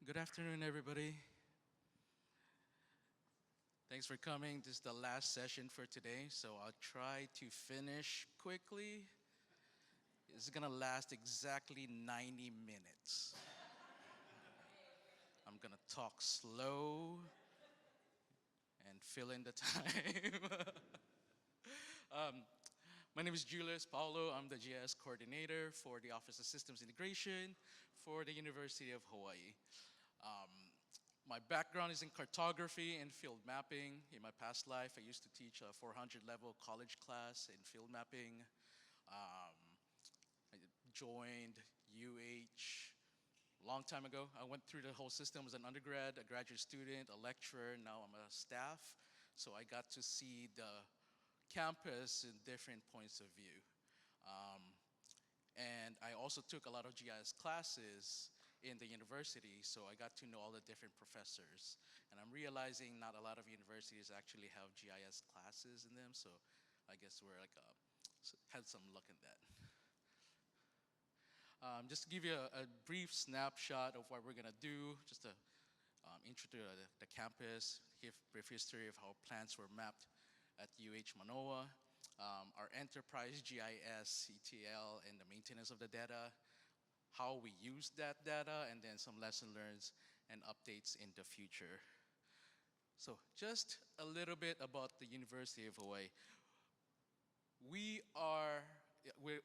Good afternoon, everybody. Thanks for coming. This is the last session for today, so I'll try to finish quickly. It's gonna last exactly 90 minutes. I'm gonna talk slow and fill in the time. My name is Julius Paulo. I'm the GIS coordinator for the Office of Systems Integration for the University of Hawaii. My background is in cartography and field mapping. In my past life, I used to teach a 400 level college class in field mapping. I joined UH a long time ago. I went through the whole system as an undergrad, a graduate student, a lecturer. Now I'm a staff. So I got to see the campus in different points of view. And I also took a lot of GIS classes in the university, so I got to know all the different professors. And I'm realizing not a lot of universities actually have GIS classes in them, so I guess we're like had some luck in that. Just to give you a brief snapshot of what we're gonna do, just to introduce the campus, give brief history of how plans were mapped at UH Manoa, our enterprise GIS, ETL, and the maintenance of the data, how we use that data, and then some lesson learned and updates in the future. So just a little bit about the University of Hawaii.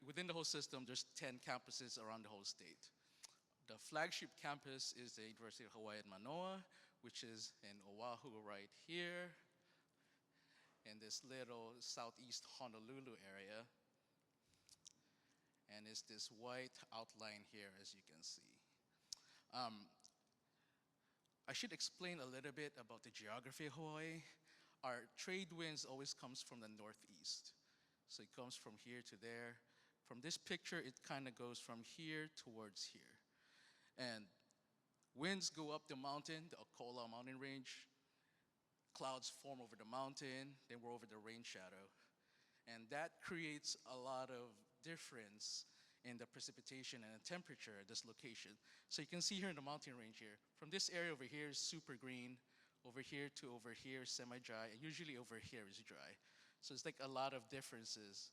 Within the whole system, there's 10 campuses around the whole state. The flagship campus is the University of Hawaii at Manoa, which is in Oahu right here, in this little southeast Honolulu area. And it's this white outline here, as you can see. I should explain a little bit about the geography of Hawaii. Our trade winds always comes from the northeast. So it comes from here to there. From this picture, it kind of goes from here towards here. And winds go up the mountain, the Akola mountain range. Clouds form over the mountain, then we're over the rain shadow. And that creates a lot of difference in the precipitation and the temperature at this location. So you can see here in the mountain range here, from this area over here is super green, over here to over here semi-dry, and usually over here is dry. So it's like a lot of differences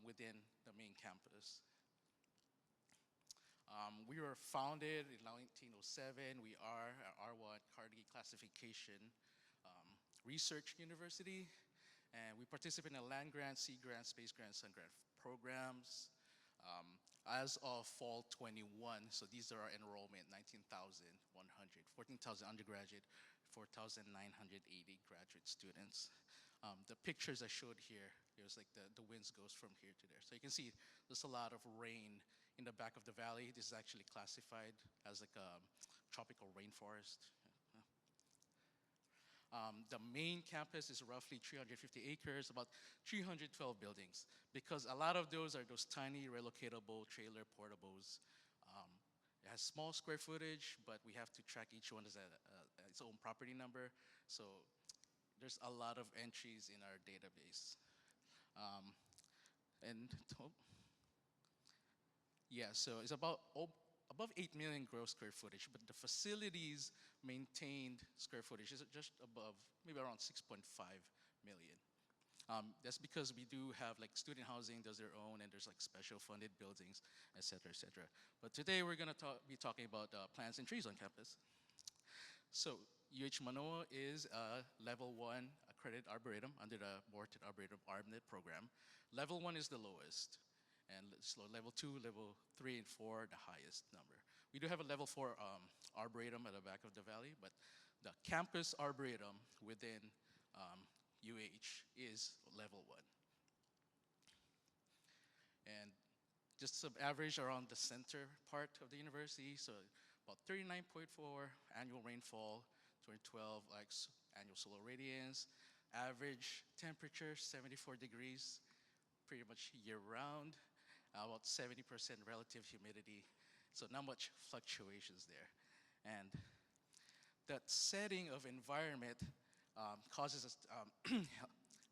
within the main campus. We were founded in 1907. We are an R1 Carnegie classification research university, and we participate in land grant, sea grant, space grant, sun grant programs. As of fall 21, so these are our enrollment, 19,100, 14,000 undergraduate, 4,980 graduate students. The pictures I showed here, it was like the winds goes from here to there. So you can see there's a lot of rain in the back of the valley. This is actually classified as like a tropical rainforest. The main campus is roughly 350 acres, about 312 buildings, because a lot of those are those tiny relocatable trailer portables. It has small square footage, but we have to track each one as its own property number. So there's a lot of entries in our database. So it's about above 8 million gross square footage, but the facilities maintained square footage is just above, maybe around 6.5 million. That's because we do have like student housing does their own, and there's like special funded buildings, et cetera, et cetera. But today we're gonna be talking about plants and trees on campus. So UH Manoa is a level 1 accredited arboretum under the Board Arboretum ARBNet program. Level 1 is the lowest, and so level 2, level 3, and 4, the highest number. We do have a level 4 arboretum at the back of the valley, but the campus arboretum within UH is level 1. And just some average around the center part of the university, so about 39.4 annual rainfall, 212 annual solar radiance, average temperature 74 degrees, pretty much year round, about 70% relative humidity, so not much fluctuations there. And that setting of environment causes us,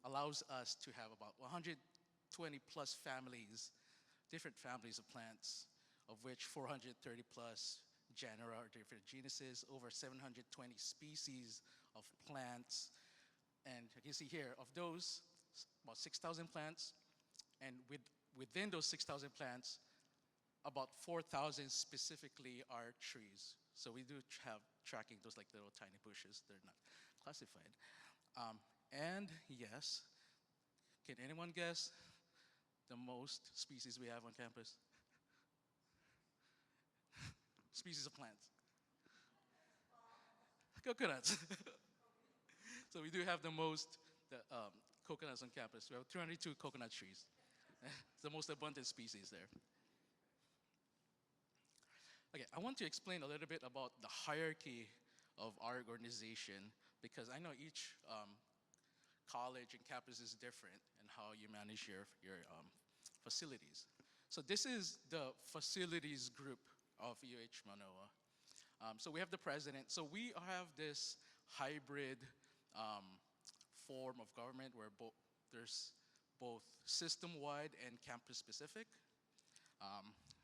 allows us to have about 120 plus families, different families of plants, of which 430 plus genera or different genuses, over 720 species of plants. And you can see here, of those, about 6,000 plants, and within those 6,000 plants, about 4,000 specifically are trees. So we do have tracking those like little tiny bushes. They're not classified. And yes, can anyone guess the most species we have on campus? Species of plants. Coconuts. So we do have the most coconuts on campus. We have 302 coconut trees. It's the most abundant species there. Okay, I want to explain a little bit about the hierarchy of our organization because I know each college and campus is different in how you manage your facilities. So this is the facilities group of UH Manoa. So we have the president. So we have this hybrid form of government where there's both system-wide and campus-specific.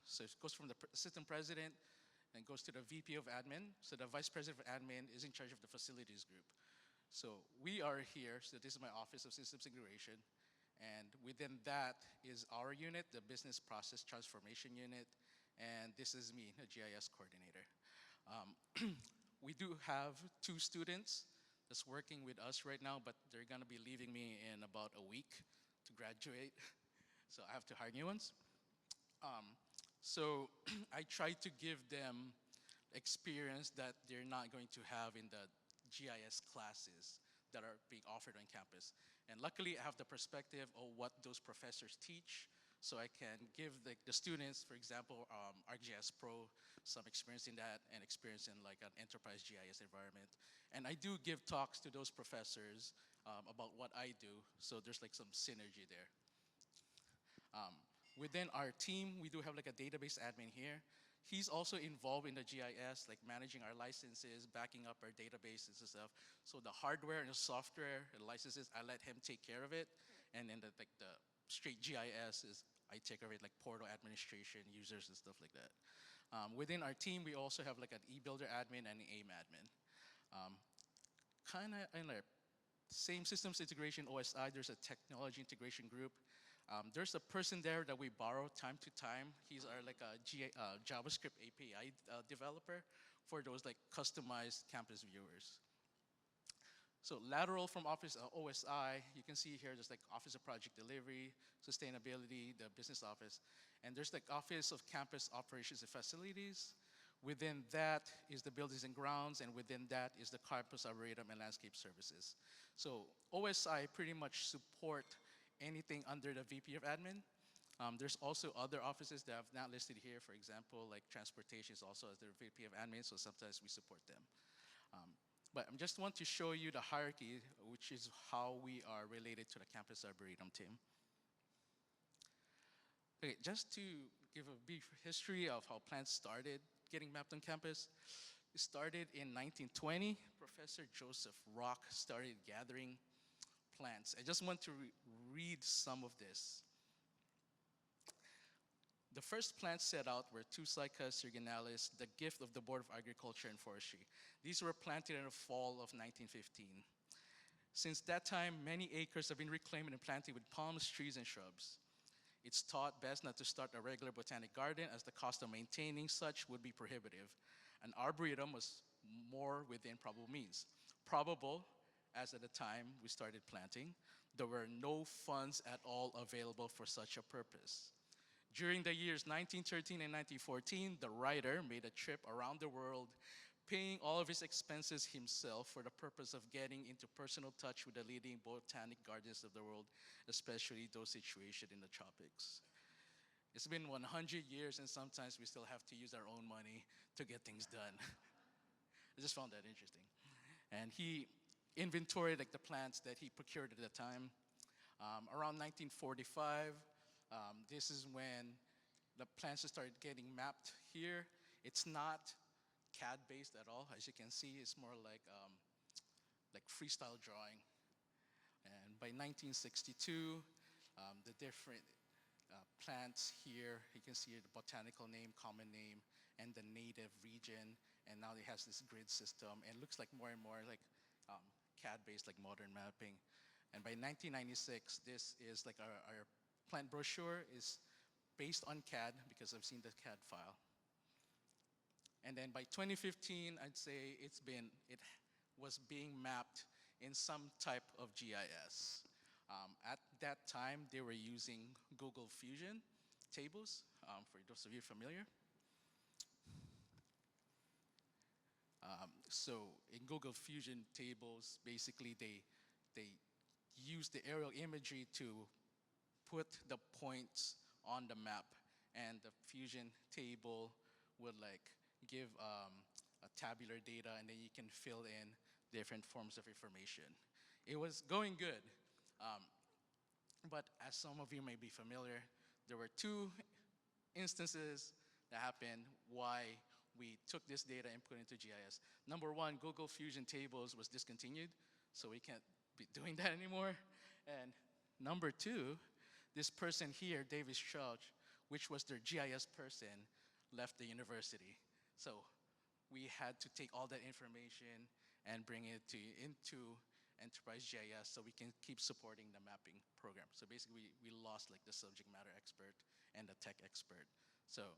So it goes from the assistant president and goes to the VP of admin. So the vice president of admin is in charge of the facilities group. So we are here, so this is my office of systems integration. And within that is our unit, the business process transformation unit. And this is me, a GIS coordinator. We do have 2 students that's working with us right now, but they're gonna be leaving me in about a week to graduate. So I have to hire new ones. So I try to give them experience that they're not going to have in the GIS classes that are being offered on campus. And luckily, I have the perspective of what those professors teach, so I can give the students, for example, ArcGIS Pro, some experience in that and experience in like an enterprise GIS environment. And I do give talks to those professors about what I do, so there's like some synergy there. Within our team, we do have like a database admin here. He's also involved in the GIS, like managing our licenses, backing up our databases and stuff. So the hardware and the software and licenses, I let him take care of it. And then the straight GIS is, I take care of it, like portal administration, users and stuff like that. Within our team, we also have like an e-builder admin and an AIM admin. Kind of in our same systems integration, OSI, there's a technology integration group. There's a person there that we borrow time to time. He's our like a JavaScript API developer for those like customized campus viewers. So lateral from office OSI, you can see here there's like Office of Project Delivery, Sustainability, the business office. And there's like Office of Campus Operations and Facilities. Within that is the Buildings and Grounds, and within that is the Campus Arboretum and Landscape Services. So OSI pretty much support anything under the VP of admin. There's also other offices that I've not listed here. For example, like transportation is also as their VP of admin, so sometimes we support them. But I just want to show you the hierarchy, which is how we are related to the Campus Arboretum team. Okay, just to give a brief history of how plants started getting mapped on campus. It started in 1920. Professor Joseph Rock started gathering plants. I just want to read some of this. The first plants set out were Tusaicus originalis, the gift of the Board of Agriculture and Forestry. These were planted in the fall of 1915. Since that time, many acres have been reclaimed and planted with palms, trees, and shrubs. It's thought best not to start a regular botanic garden as the cost of maintaining such would be prohibitive. An arboretum was more within probable means. Probable, as at the time we started planting, there were no funds at all available for such a purpose. During the years 1913 and 1914, the writer made a trip around the world, paying all of his expenses himself for the purpose of getting into personal touch with the leading botanic gardens of the world, especially those situated in the tropics. It's been 100 years and sometimes we still have to use our own money to get things done. I just found that interesting. And he inventoried like the plants that he procured at the time. Around 1945, this is when the plants started getting mapped here. It's not CAD-based at all. As you can see, it's more like freestyle drawing. And by 1962, the different plants here, you can see the botanical name, common name, and the native region, and now it has this grid system, and looks like more and more like CAD-based, like modern mapping. And by 1996, this is like our plant brochure is based on CAD because I've seen the CAD file. And then by 2015, I'd say it was being mapped in some type of GIS. At that time, they were using Google Fusion tables, for those of you familiar. So in Google Fusion tables, basically they use the aerial imagery to put the points on the map, and the Fusion table would like give a tabular data, and then you can fill in different forms of information. It was going good, but as some of you may be familiar, there were two instances that happened why we took this data and put it into GIS. Number one, Google Fusion tables was discontinued, so we can't be doing that anymore. And number two, this person here, Davis Church, which was their GIS person, left the university. So we had to take all that information and bring it into Enterprise GIS so we can keep supporting the mapping program. So basically, we lost like the subject matter expert and the tech expert. So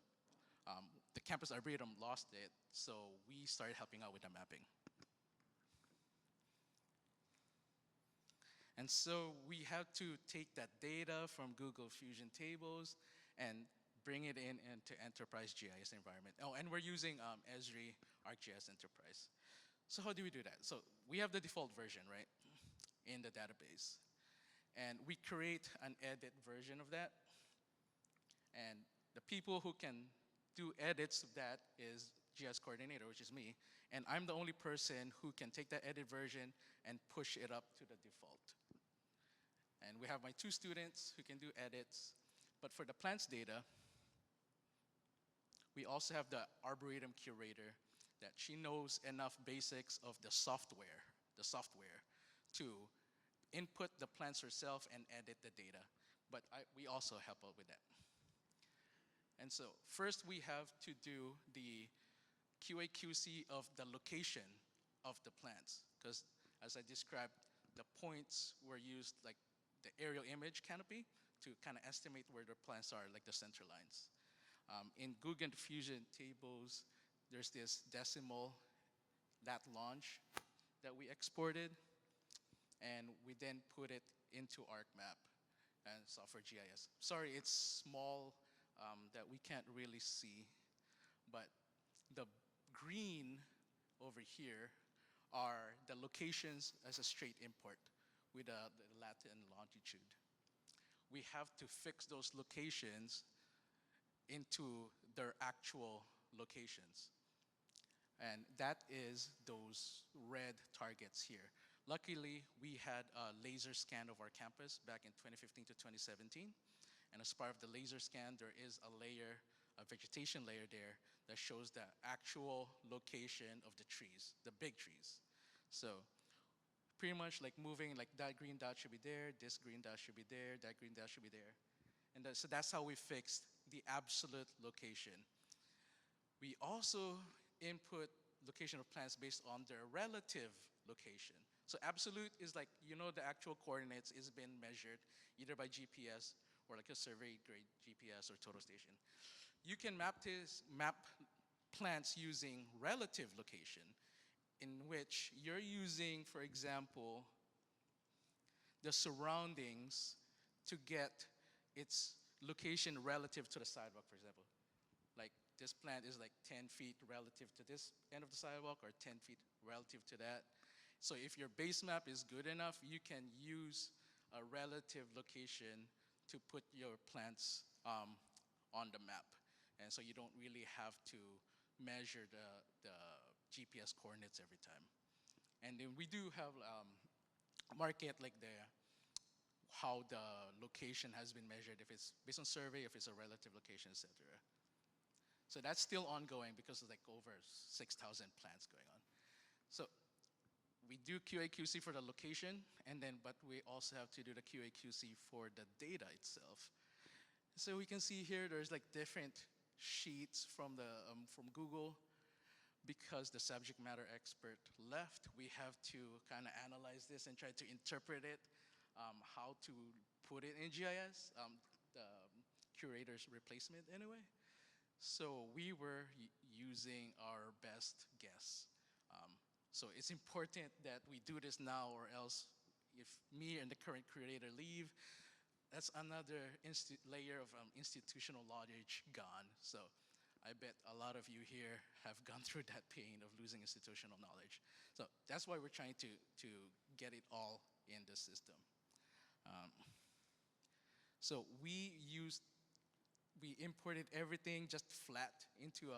the campus Arboretum lost it, so we started helping out with the mapping. And so we have to take that data from Google Fusion tables and bring it into Enterprise GIS environment. Oh, and we're using Esri ArcGIS Enterprise. So how do we do that? So we have the default version, right, in the database. And we create an edit version of that. And the people who can do edits of that is GIS coordinator, which is me. And I'm the only person who can take that edit version and push it up to the default. And we have my two students who can do edits. But for the plants data, we also have the Arboretum curator that she knows enough basics of the software to input the plants herself and edit the data. But we also help out with that. And so first we have to do the QA/QC of the location of the plants, because as I described, the points were used like the aerial image canopy to kind of estimate where the plants are, like the center lines. In Google Fusion tables, there's this decimal lat longe that we exported, and we then put it into ArcMap and Software GIS. Sorry, it's small that we can't really see, but the green over here are the locations as a straight import with the lat and longitude. We have to fix those locations into their actual locations. And that is those red targets here. Luckily, we had a laser scan of our campus back in 2015 to 2017. And as part of the laser scan, there is a layer, a vegetation layer there that shows the actual location of the trees, the big trees. So pretty much like moving, like that green dot should be there, this green dot should be there, that green dot should be there. And so that's how we fixed the absolute location. We also input location of plants based on their relative location. So absolute is like, you know, the actual coordinates is been measured either by GPS or like a survey grade GPS or total station. You can map plants using relative location, in which you're using, for example, the surroundings to get its location relative to the sidewalk, for example. Like this plant is like 10 feet relative to this end of the sidewalk or 10 feet relative to that. So if your base map is good enough, you can use a relative location to put your plants on the map. And so you don't really have to measure the GPS coordinates every time. And then we do have market like how the location has been measured, if it's based on survey, if it's a relative location, etc. So that's still ongoing because there's like over 6,000 plants going on. So we do QA/QC for the location, but we also have to do the QA/QC for the data itself. So we can see here there's like different sheets from Google. Because the subject matter expert left, we have to kind of analyze this and try to interpret it, how to put it in GIS, the curator's replacement anyway. So we were using our best guess. So it's important that we do this now, or else if me and the current curator leave, that's another layer of institutional knowledge gone. So I bet a lot of you here have gone through that pain of losing institutional knowledge. So that's why we're trying to get it all in the system. So we imported everything just flat into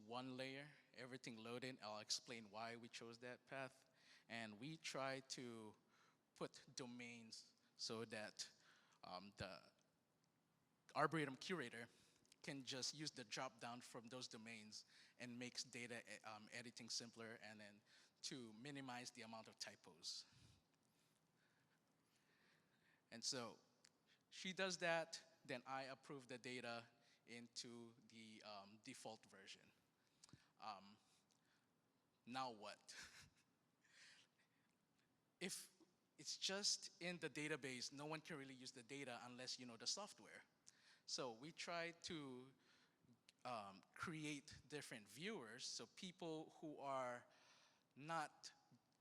one layer, everything loaded. I'll explain why we chose that path. And we try to put domains so that the Arboretum curator can just use the drop down from those domains and makes data editing simpler, and then to minimize the amount of typos. And so she does that, then I approve the data into the default version. Now what? If it's just in the database, no one can really use the data unless you know the software. So we try to create different viewers, so people who are not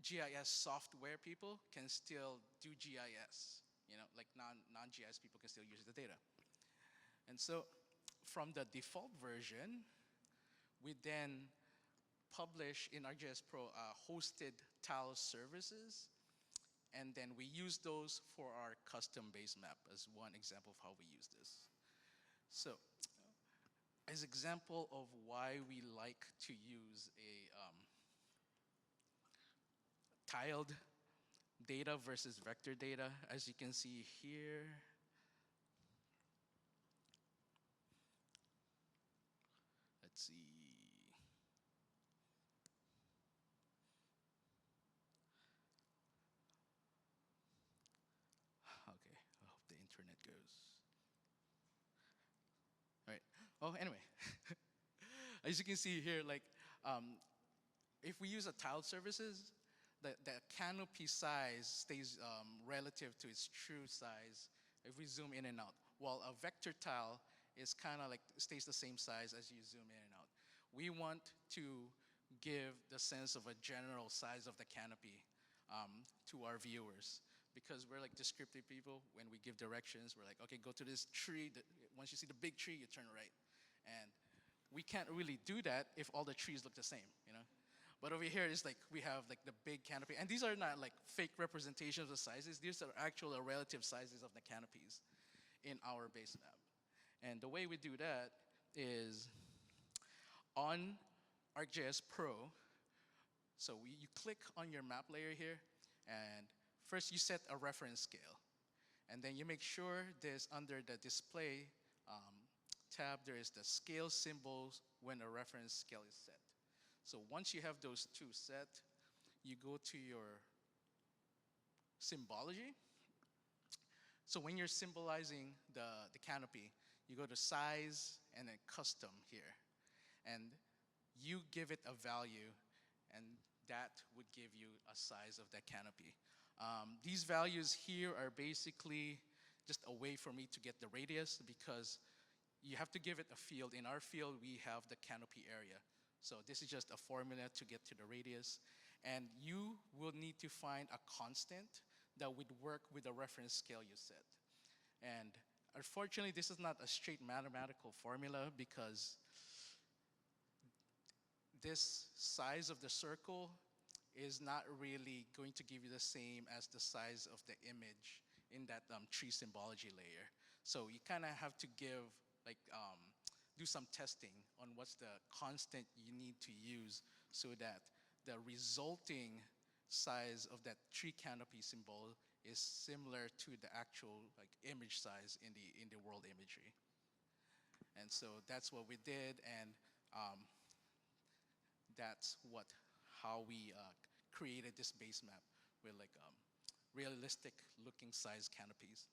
GIS software people can still do GIS. Like non-GIS people can still use the data. And so from the default version, we then publish in ArcGIS Pro hosted tile services, and then we use those for our custom base map as one example of how we use this. So as example of why we like to use a tiled data versus vector data, as you can see here. Let's see. Okay, I hope the internet goes. All right. Oh, anyway. As you can see here, like, if we use a tiled services, the canopy size stays relative to its true size if we zoom in and out, while a vector tile is kind of like stays the same size as you zoom in and out. We want to give the sense of a general size of the canopy to our viewers, because we're like descriptive people. When we give directions, we're like, okay, go to this tree. Once you see the big tree, you turn right. And we can't really do that if all the trees look the same, But over here is like, we have like the big canopy. And these are not like fake representations of sizes. These are actual relative sizes of the canopies in our base map. And the way we do that is on ArcGIS Pro. So you click on your map layer here, and first you set a reference scale. And then you make sure there's under the display tab, there is the scale symbols when a reference scale is set. So once you have those two set, you go to your symbology. So when you're symbolizing the canopy, you go to size and then custom here. And you give it a value, and that would give you a size of that canopy. These values here are basically just a way for me to get the radius, because you have to give it a field. In our field, we have the canopy area. So this is just a formula to get to the radius. And you will need to find a constant that would work with the reference scale you set. And unfortunately, this is not a straight mathematical formula, because this size of the circle is not really going to give you the same as the size of the image in that tree symbology layer. So you kind of have to do some testing on what's the constant you need to use, so that the resulting size of that tree canopy symbol is similar to the actual image size in the world imagery. And so that's what we did, and that's how we created this base map with realistic looking size canopies.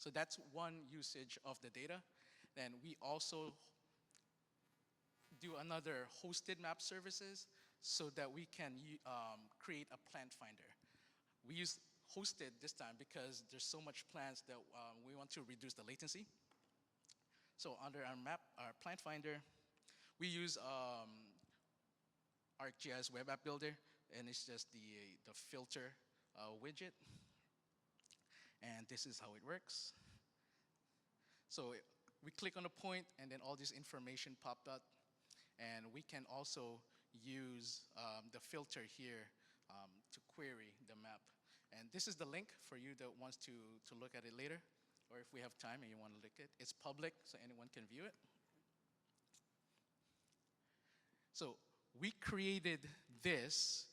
So that's one usage of the data. Then we also do another hosted map services so that we can create a plant finder. We use hosted this time because there's so much plants that we want to reduce the latency. So under our map, our plant finder, we use ArcGIS web app builder, and it's just the filter widget. And this is how it works. So we click on a point, and then all this information popped up. And we can also use the filter here to query the map. And this is the link for you that wants to look at it later, or if we have time and you want to look at it. It's public, so anyone can view it. So we created this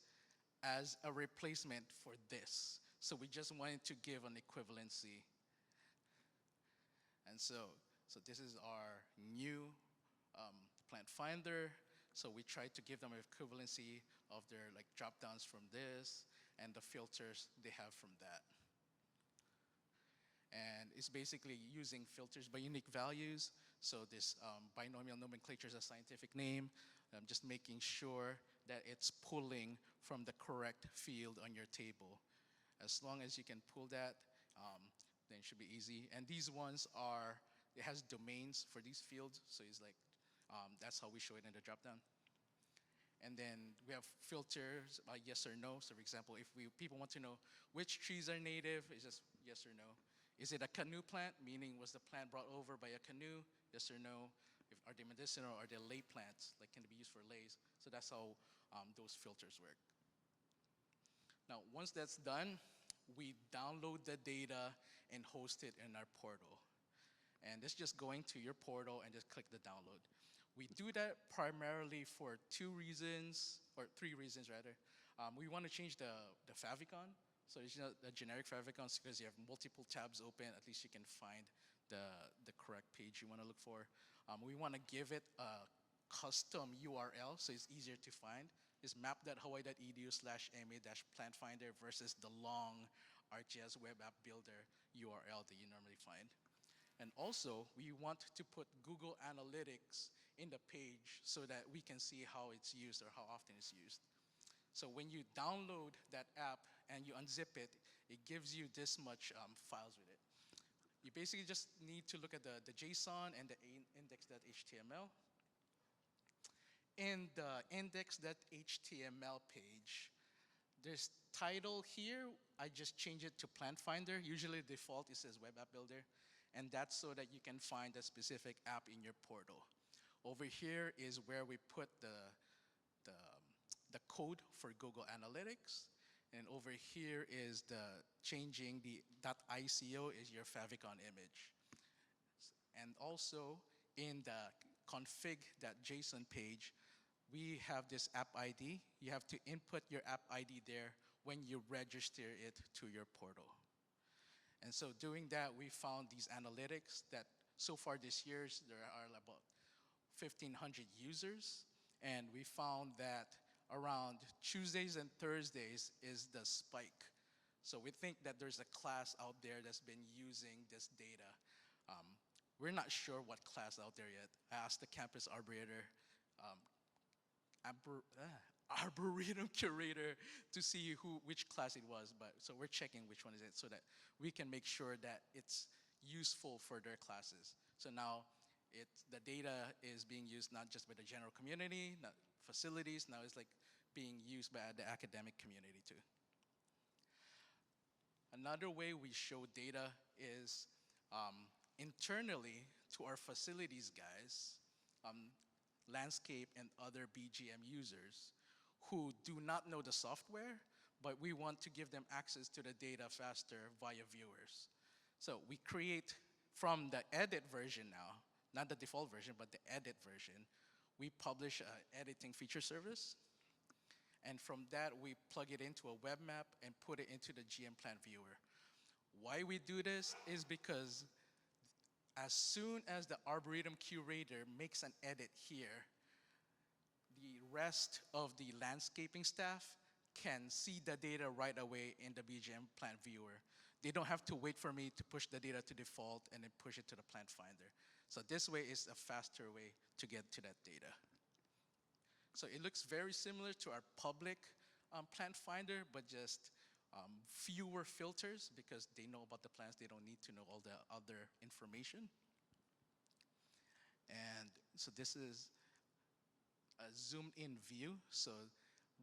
as a replacement for this. So we just wanted to give an equivalency. And so this is our new plant finder. So we tried to give them an equivalency of their like drop downs from this and the filters they have from that. And it's basically using filters by unique values. So this binomial nomenclature is a scientific name. Just making sure that it's pulling from the correct field on your table. As long as you can pull that, then it should be easy. And these ones are, it has domains for these fields. So it's like, that's how we show it in the dropdown. And then we have filters, yes or no. So for example, if people want to know which trees are native, it's just yes or no. Is it a canoe plant, meaning was the plant brought over by a canoe, yes or no? Are they medicinal, or are they lay plants, like can they be used for lays? So that's how those filters work. Now, once that's done, we download the data and host it in our portal. And it's just going to your portal and just click the download. We do that primarily for two reasons, or three reasons rather. We want to change the favicon. So it's not the generic favicons because you have multiple tabs open. At least you can find the correct page you want to look for. We want to give it a custom URL so it's easier to find. It's map.hawaii.edu/ma-plantfinder versus the long ArcGIS web app builder URL that you normally find. And also, we want to put Google Analytics in the page so that we can see how it's used or how often it's used. So when you download that app and you unzip it, it gives you this much files with it. You basically just need to look at the JSON and the index.html. In the index.html page, there's title here. I just change it to Plant Finder. Usually default it says Web App Builder. And that's so that you can find a specific app in your portal. Over here is where we put the code for Google Analytics. And over here is changing the .ico is your favicon image. And also in the config.json page, we have this app ID. You have to input your app ID there when you register it to your portal. And so doing that, we found these analytics that so far this year, there are about 1,500 users. And we found that around Tuesdays and Thursdays is the spike. So we think that there's a class out there that's been using this data. We're not sure what class out there yet. I asked the campus arboretum curator to see which class it was, but so we're checking which one is it so that we can make sure that it's useful for their classes. So now the data is being used not just by the general community, not facilities, now it's like being used by the academic community too. Another way we show data is internally to our facilities guys, landscape and other BGM users who do not know the software, but we want to give them access to the data faster via viewers. So we create from the edit version now, not the default version, but the edit version, we publish an editing feature service. And from that, we plug it into a web map and put it into the GM Plant viewer. Why we do this is because as soon as the Arboretum curator makes an edit here, the rest of the landscaping staff can see the data right away in the BGM Plant viewer. They don't have to wait for me to push the data to default and then push it to the plant finder. So this way is a faster way to get to that data. So it looks very similar to our public plant finder, but just fewer filters because they know about the plants. They don't need to know all the other information. And so this is a zoomed in view. So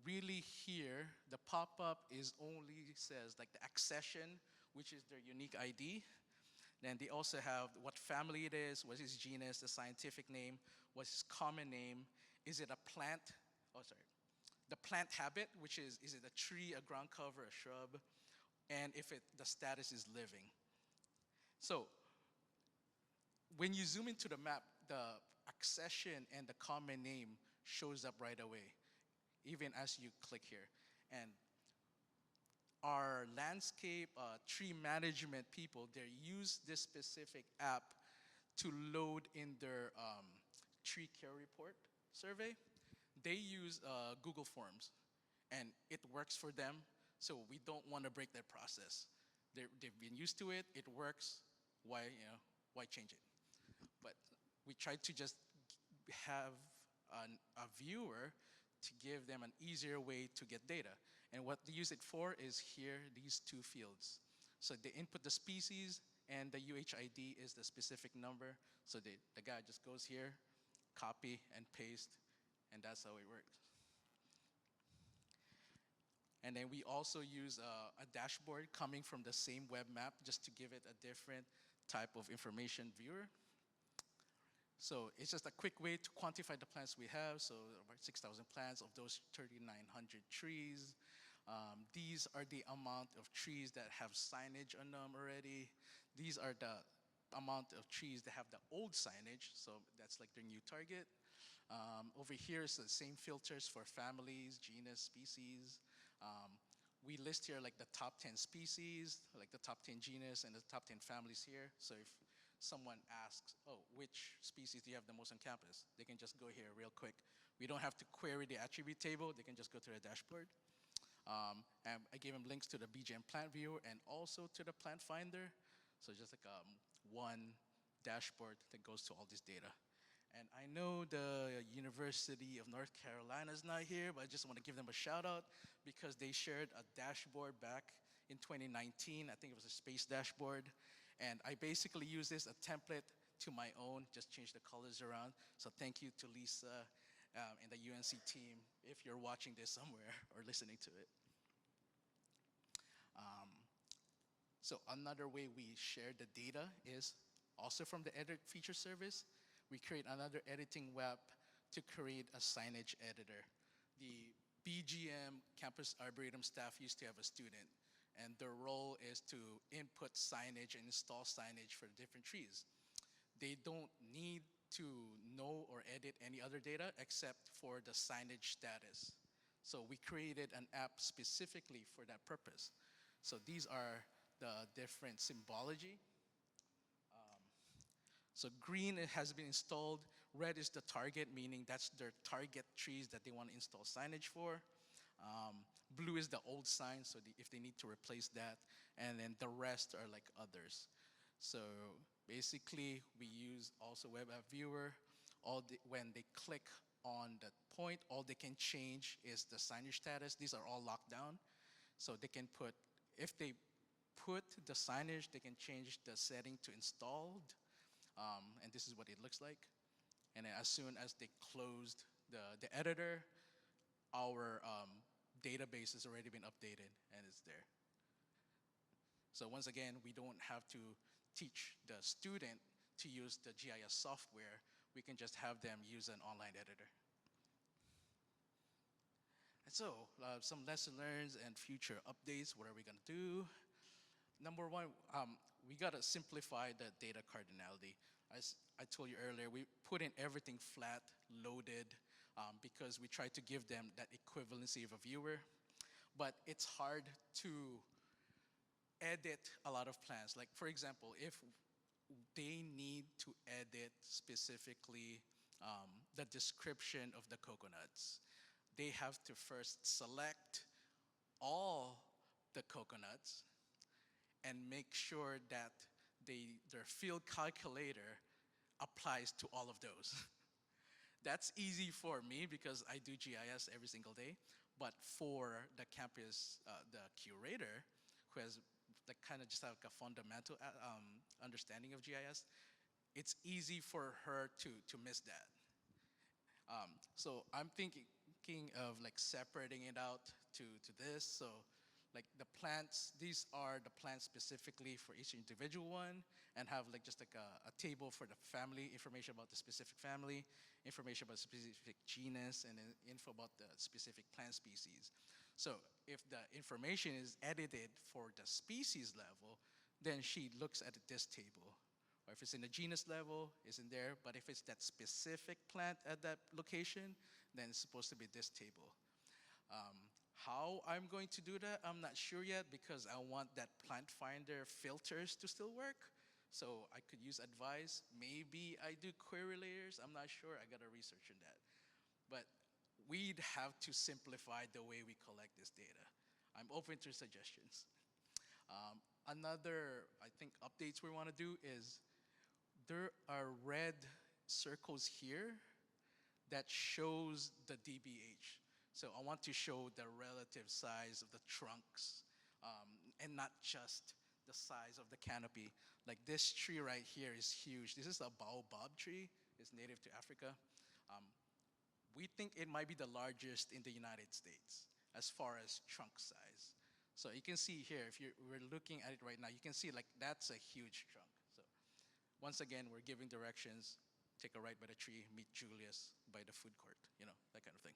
really here, the pop-up is only says like the accession, which is their unique ID. Then they also have what family it is, what is genus, the scientific name, what's its common name, is it a plant, oh sorry, the plant habit, which is it a tree, a ground cover, a shrub, and if the status is living. So when you zoom into the map, the accession and the common name shows up right away, even as you click here. And our landscape tree management people, they use this specific app to load in their tree care report survey. They use Google Forms, and it works for them, so we don't want to break their process. They've been used to it, it works, why change it? But we try to just have a viewer to give them an easier way to get data. And what they use it for is here, these two fields. So they input the species, and the UHID is the specific number. So the guy just goes here, copy and paste, and that's how it works. And then we also use a dashboard coming from the same web map just to give it a different type of information viewer. So it's just a quick way to quantify the plants we have. So about 6,000 plants, of those 3,900 trees. These are the amount of trees that have signage on them already. These are the amount of trees that have the old signage, so that's like their new target. Over here is the same filters for families, genus, species. We list here like the top 10 species, like the top 10 genus and the top 10 families here. So if someone asks, oh, which species do you have the most on campus? They can just go here real quick. We don't have to query the attribute table. They can just go to the dashboard. And I gave them links to the BGM plant viewer and also to the plant finder. So just like one dashboard that goes to all this data. And I know the University of North Carolina is not here, but I just want to give them a shout out because they shared a dashboard back in 2019. I think it was a space dashboard. And I basically use this a template to my own, just change the colors around. So thank you to Lisa and the UNC team if you're watching this somewhere or listening to it. So another way we share the data is also from the edit feature service. We create another editing web to create a signage editor. The BGM Campus Arboretum staff used to have a student, and their role is to input signage and install signage for different trees. They don't need to know or edit any other data except for the signage status. So we created an app specifically for that purpose. So these are the different symbology. So green, it has been installed. Red is the target, meaning that's their target trees that they want to install signage for. Blue is the old sign, so if they need to replace that. And then the rest are like others. So basically, we use also web app viewer. When they click on that point, all they can change is the signage status. These are all locked down. So they can put, if they put the signage, they can change the setting to installed. And this is what it looks like. And then as soon as they closed the editor, our database has already been updated and it's there. So once again, we don't have to teach the student to use the GIS software. We can just have them use an online editor. And so some lesson learned and future updates. What are we gonna do? Number one, we gotta simplify the data cardinality. As I told you earlier, we put in everything flat, loaded, because we try to give them that equivalency of a viewer. But it's hard to edit a lot of plans. Like for example, if they need to edit specifically the description of the coconuts, they have to first select all the coconuts and make sure that their field calculator applies to all of those. That's easy for me because I do GIS every single day. But for the campus, the curator, who has kind of just like a fundamental understanding of GIS, it's easy for her to miss that. So I'm thinking of like separating it out to this. So like the plants, these are the plants specifically for each individual one, and have like just like a table for the family, information about the specific family, information about specific genus, and then info about the specific plant species. So if the information is edited for the species level, then she looks at this table. Or if it's in the genus level, it's in there. But if it's that specific plant at that location, then it's supposed to be this table. How I'm going to do that, I'm not sure yet because I want that plant finder filters to still work. So I could use advice. Maybe I do query layers. I'm not sure. I got to research on that. But we'd have to simplify the way we collect this data. I'm open to suggestions. Another, I think, updates we want to do is there are red circles here that shows the DBH. So I want to show the relative size of the trunks and not just the size of the canopy. Like this tree right here is huge. This is a baobab tree. It's native to Africa. We think it might be the largest in the United States as far as trunk size. So you can see here, if we're looking at it right now, you can see like that's a huge trunk. So once again, we're giving directions. Take a right by the tree, meet Julius by the food court, that kind of thing.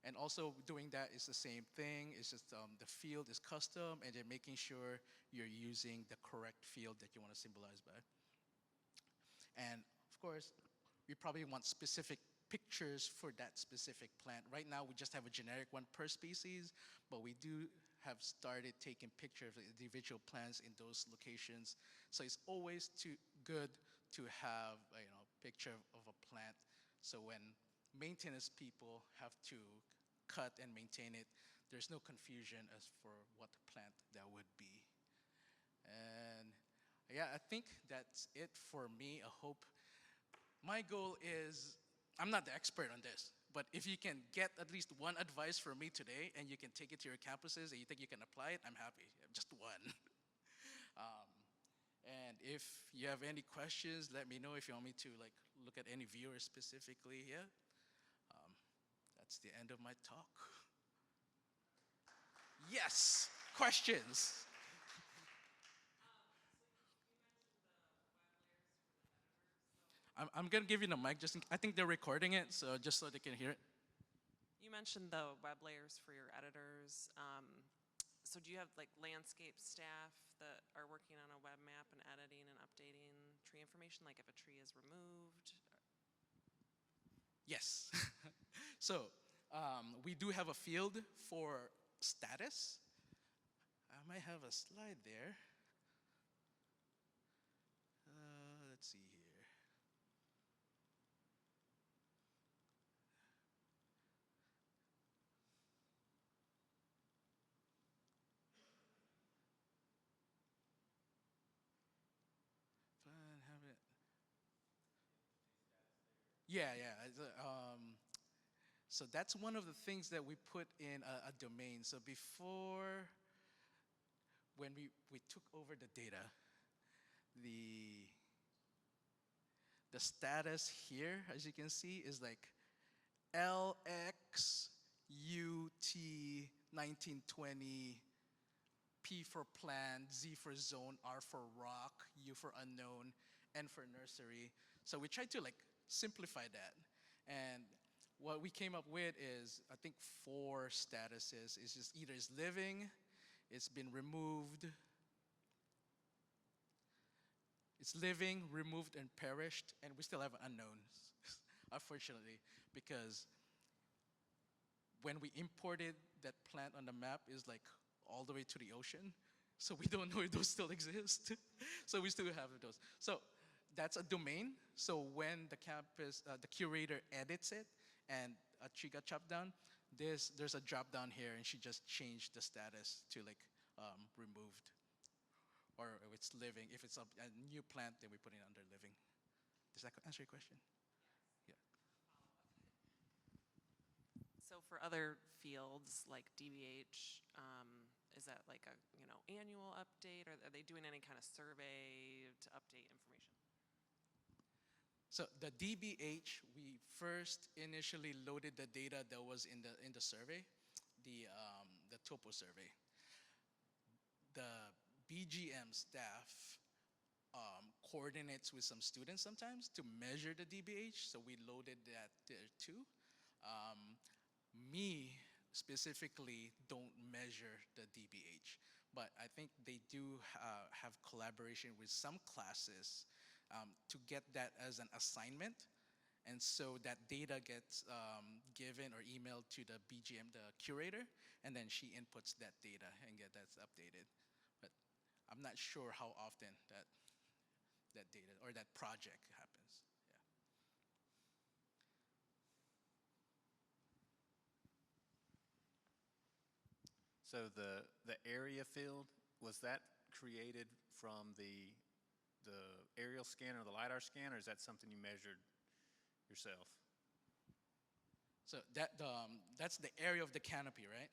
And also doing that is the same thing. It's just the field is custom, and then making sure you're using the correct field that you want to symbolize by. And of course, we probably want specific pictures for that specific plant. Right now, we just have a generic one per species, but we do have started taking pictures of individual plants in those locations. So it's always good to have a picture of a plant. So when maintenance people have to cut and maintain it, there's no confusion as for what plant that would be. And yeah, I think that's it for me. I hope. My goal is, I'm not the expert on this, but if you can get at least one advice from me today and you can take it to your campuses and you think you can apply it, I'm happy. Just one. And if you have any questions, let me know if you want me to like look at any viewers specifically. Yeah, that's the end of my talk. Yes, questions. I'm gonna give you the mic I think they're recording it, so just so they can hear it. You mentioned the web layers for your editors. So do you have like landscape staff that are working on a web map and editing and updating tree information, like if a tree is removed? Yes. So we do have a field for status. I might have a slide there. Let's see here. Have it. Yeah, yeah. So that's one of the things that we put in a domain. So before, when we took over the data, the status here, as you can see, is like LXUT 1920, P for plant, Z for zone, R for rock, U for unknown, N for nursery. So we tried to like simplify that. And what we came up with is, I think 4 statuses. It's just either it's living, it's been removed, it's living, removed, and perished, and we still have unknowns, unfortunately, because when we imported that plant on the map is like all the way to the ocean, so we don't know if those still exist. So we still have those. So that's a domain. So when the campus, the curator edits it and a tree got chopped down, there's a drop down here, and she just changed the status to like removed, or if it's living. If it's a new plant, then we put it under living. Does that answer your question? Yeah. So for other fields like DBH, is that like a annual update, or are they doing any kind of survey to update information? So the DBH, we first initially loaded the data that was in the survey, the topo survey. The BGM staff coordinates with some students sometimes to measure the DBH, so we loaded that there too. Um, Me specifically don't measure the DBH, but I think they do have collaboration with some classes to get that as an assignment. And so that data gets given or emailed to the BGM, the curator, and then she inputs that data and get that updated. But I'm not sure how often that data or that project happens. Yeah. So the area field, was that created from the aerial scan or the LiDAR scan, or is that something you measured yourself? So that's the area of the canopy, right?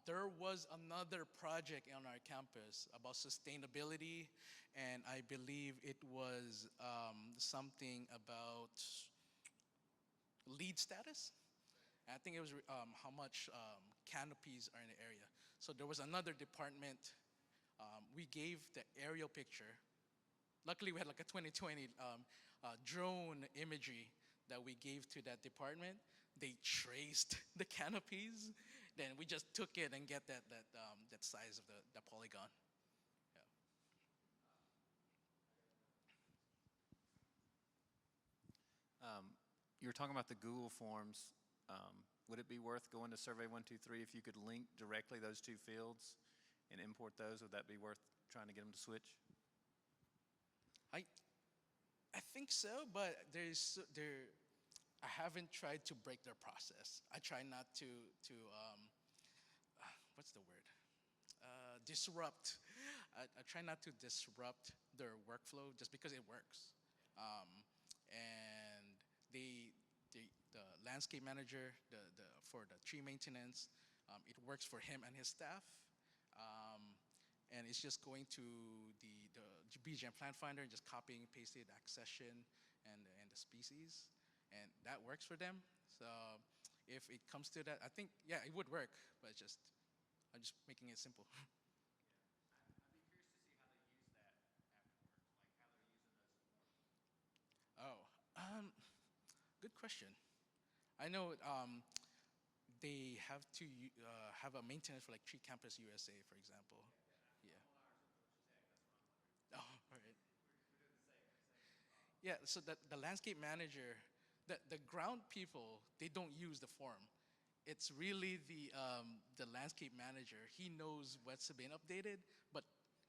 There was another project on our campus about sustainability, and I believe it was something about lead status. I think it was how much canopies are in the area. So there was another department. We gave the aerial picture. Luckily, we had like a 2020 drone imagery that we gave to that department. They traced the canopies. Then we just took it and get that size of the polygon. Yeah. You were talking about the Google Forms. Would it be worth going to Survey 123 if you could link directly those two fields and import those? Would that be worth trying to get them to switch? I think so, but I haven't tried to break their process. I try not to what's the word? Disrupt. I try not to disrupt their workflow just because it works. And the landscape manager, for the tree maintenance, it works for him and his staff. And it's just going to the BGM plant finder and just copying and pasting the accession and the species, and that works for them. So if it comes to that, I think yeah, it would work, but I'm just making it simple. Oh, good question. I know they have to have a maintenance for like Tree Campus USA, for example. Yeah. Oh, all right. Yeah, so the landscape manager, the ground people, they don't use the form. It's really the landscape manager. He knows what's been updated, but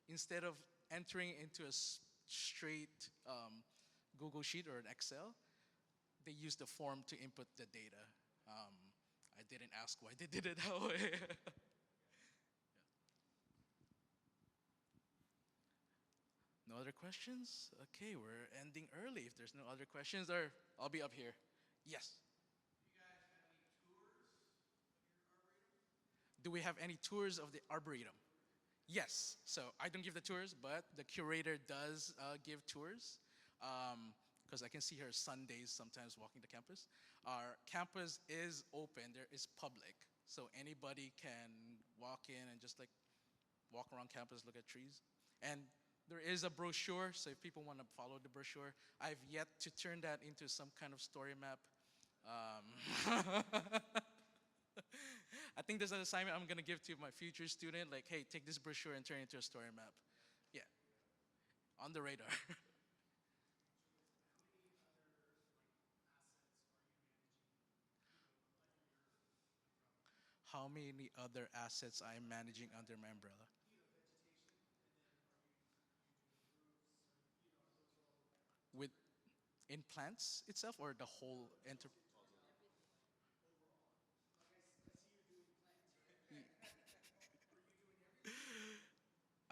instead of entering into a straight Google Sheet or an Excel, they use the form to input the data. I didn't ask why they did it that way. No other questions? Okay, we're ending early. If there's no other questions, or I'll be up here. Yes. Do we have any tours of the Arboretum? Yes. So I don't give the tours, but the curator does give tours. Because I can see her Sundays sometimes walking the campus. Our campus is open, there is public. So anybody can walk in and just like walk around campus, look at trees. And there is a brochure, so if people want to follow the brochure, I've yet to turn that into some kind of story map. I think there's an assignment I'm gonna give to my future student, like, hey, take this brochure and turn it into a story map. Yeah, on the radar. How many other assets I'm managing under my umbrella? With in plants itself or the whole enter?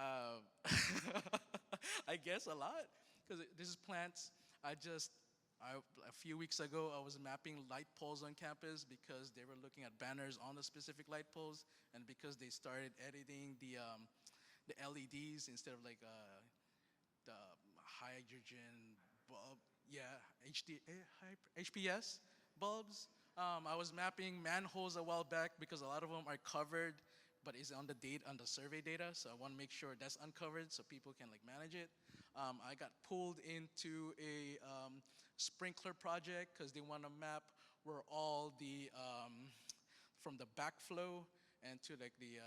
Uh, I guess a lot, because this is plants. A few weeks ago, I was mapping light poles on campus because they were looking at banners on the specific light poles, and because they started editing the LEDs instead of like the hydrogen bulb, yeah, HPS bulbs. I was mapping manholes a while back because a lot of them are covered, but is on the date on the survey data. So I want to make sure that's uncovered so people can like manage it. I got pulled into a sprinkler project because they want to map where all the from the backflow and to like the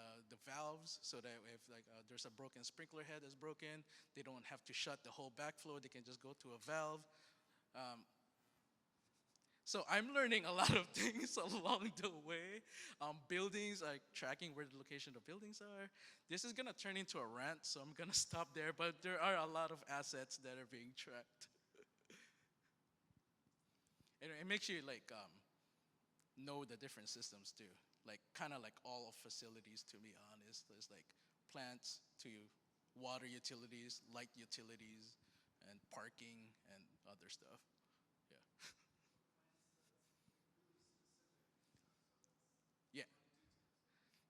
valves, so that if like there's a broken sprinkler head that's broken, they don't have to shut the whole backflow. They can just go to a valve. Um, so I'm learning a lot of things along the way. Buildings, like tracking where the location of buildings are. This is gonna turn into a rant, so I'm gonna stop there. But there are a lot of assets that are being tracked, and it makes you like know the different systems too. Like kind of like all of facilities, to be honest. There's like plants to water utilities, light utilities, and parking and other stuff. Yeah. Yeah.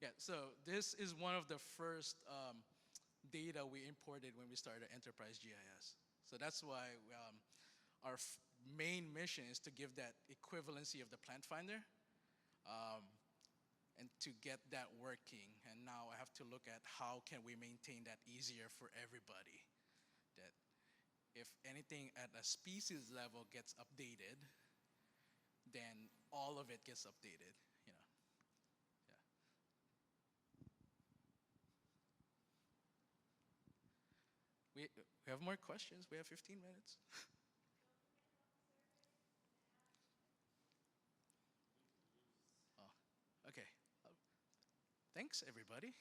Yeah. So this is one of the first data we imported when we started Enterprise GIS. So that's why our main mission is to give that equivalency of the plant finder, um, and to get that working. And now I have to look at how can we maintain that easier for everybody. That if anything at a species level gets updated, then all of it gets updated. You know. Yeah. We have more questions. We have 15 minutes. Oh, okay. Thanks, everybody.